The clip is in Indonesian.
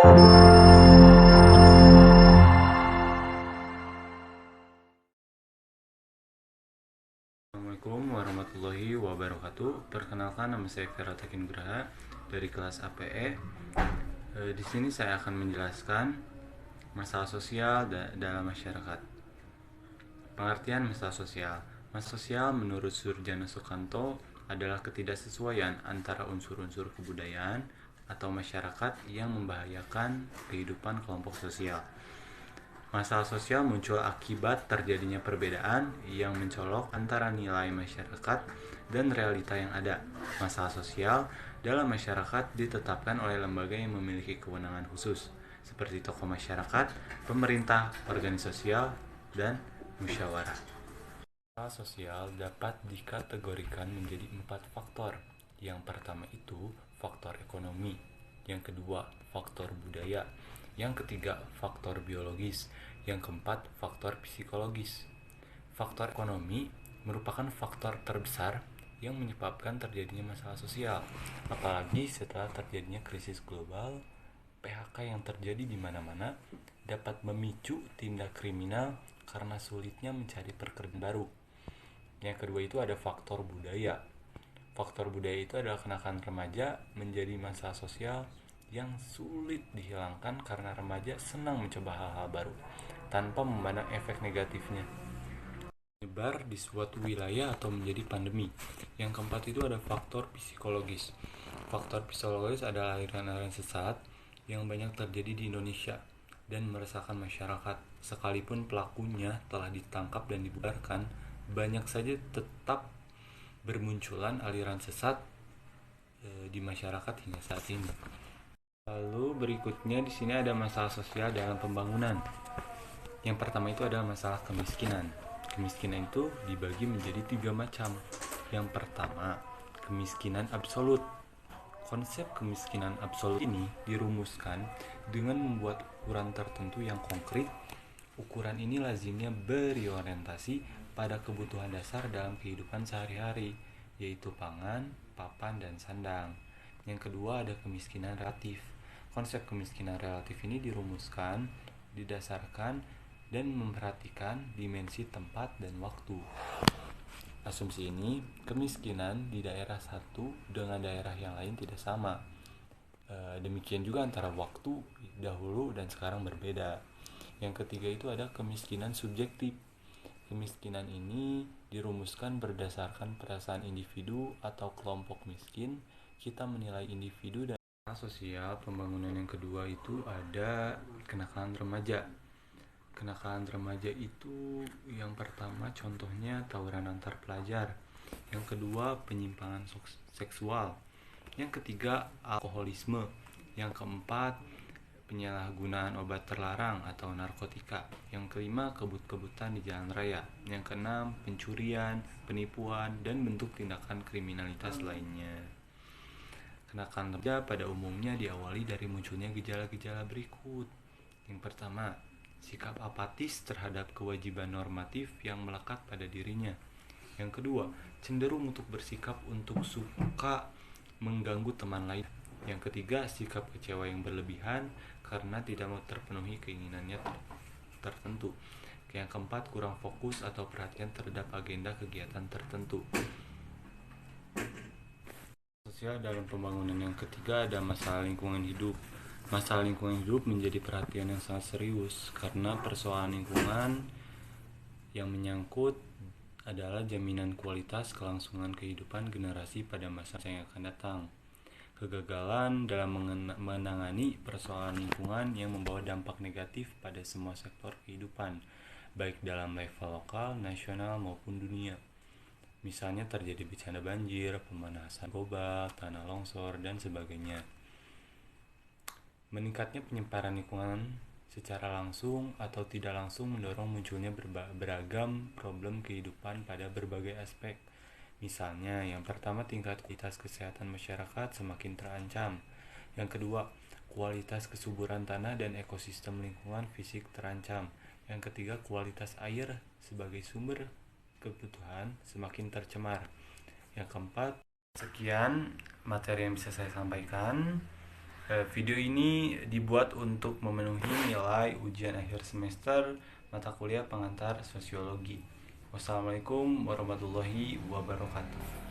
Assalamualaikum warahmatullahi wabarakatuh. Perkenalkan, nama saya Vera Takin Nugraha dari kelas APE. Di sini saya akan menjelaskan masalah sosial dalam masyarakat. Pengertian masalah sosial. Masalah sosial menurut Surjana Sukanto adalah ketidaksesuaian antara unsur-unsur kebudayaan atau masyarakat yang membahayakan kehidupan kelompok sosial. Masalah sosial muncul akibat terjadinya perbedaan yang mencolok antara nilai masyarakat dan realita yang ada. Masalah sosial dalam masyarakat ditetapkan oleh lembaga yang memiliki kewenangan khusus, seperti tokoh masyarakat, pemerintah, organisasi sosial, dan musyawarah. Masalah sosial dapat dikategorikan menjadi 4 faktor. Yang pertama itu faktor ekonomi, yang kedua faktor budaya, yang ketiga faktor biologis, yang keempat faktor psikologis. Faktor ekonomi merupakan faktor terbesar yang menyebabkan terjadinya masalah sosial, apalagi setelah terjadinya krisis global. PHK yang terjadi di mana-mana dapat memicu tindak kriminal karena sulitnya mencari pekerjaan baru. Yang kedua itu ada faktor budaya. Faktor budaya itu adalah kenakalan remaja menjadi masalah sosial yang sulit dihilangkan karena remaja senang mencoba hal-hal baru tanpa memandang efek negatifnya. Menyebar di suatu wilayah atau menjadi pandemi. Yang keempat itu ada faktor psikologis. Faktor psikologis adalah aliran-aliran sesat yang banyak terjadi di Indonesia dan meresahkan masyarakat. Sekalipun pelakunya telah ditangkap dan dibubarkan, banyak saja tetap bermunculan aliran sesat di masyarakat hingga saat ini. Lalu berikutnya di sini ada masalah sosial dalam pembangunan. Yang pertama itu adalah masalah kemiskinan. Kemiskinan itu dibagi menjadi 3 macam. Yang pertama, kemiskinan absolut. Konsep kemiskinan absolut ini dirumuskan dengan membuat ukuran tertentu yang konkret. Ukuran ini lazimnya berorientasi pada kebutuhan dasar dalam kehidupan sehari-hari, yaitu pangan, papan, dan sandang. Yang kedua ada kemiskinan relatif. Konsep kemiskinan relatif ini dirumuskan, didasarkan, dan memperhatikan dimensi tempat dan waktu. Asumsi ini, kemiskinan di daerah satu dengan daerah yang lain tidak sama. Demikian juga antara waktu dahulu dan sekarang berbeda. Yang ketiga itu ada kemiskinan subjektif. Kemiskinan ini dirumuskan berdasarkan perasaan individu atau kelompok miskin. Kita menilai individu dan sosial. Pembangunan yang kedua itu ada kenakalan remaja. Kenakalan remaja itu yang pertama contohnya tawuran antar pelajar, yang kedua penyimpangan seksual, yang ketiga alkoholisme, yang keempat penyalahgunaan obat terlarang atau narkotika, yang kelima kebut-kebutan di jalan raya, yang keenam pencurian, penipuan, dan bentuk tindakan kriminalitas lainnya. Kenakalan remaja pada umumnya diawali dari munculnya gejala-gejala berikut. Yang pertama, sikap apatis terhadap kewajiban normatif yang melekat pada dirinya. Yang kedua, cenderung untuk bersikap untuk suka mengganggu teman lain. Yang ketiga, sikap kecewa yang berlebihan karena tidak mau terpenuhi keinginannya tertentu. Yang keempat, kurang fokus atau perhatian terhadap agenda kegiatan tertentu. Sosial dalam pembangunan yang ketiga ada masalah lingkungan hidup. Masalah lingkungan hidup menjadi perhatian yang sangat serius karena persoalan lingkungan yang menyangkut adalah jaminan kualitas kelangsungan kehidupan generasi pada masa yang akan datang. Kegagalan dalam menangani persoalan lingkungan yang membawa dampak negatif pada semua sektor kehidupan, baik dalam level lokal, nasional, maupun dunia. Misalnya terjadi bencana banjir, pemanasan global, tanah longsor, dan sebagainya. Meningkatnya penyebaran lingkungan secara langsung atau tidak langsung mendorong munculnya beragam problem kehidupan pada berbagai aspek. Misalnya, yang pertama tingkat kualitas kesehatan masyarakat semakin terancam. Yang kedua, kualitas kesuburan tanah dan ekosistem lingkungan fisik terancam. Yang ketiga, kualitas air sebagai sumber kebutuhan semakin tercemar. Yang keempat, sekian materi yang bisa saya sampaikan. Video ini dibuat untuk memenuhi nilai ujian akhir semester mata kuliah pengantar sosiologi. Wassalamualaikum warahmatullahi wabarakatuh.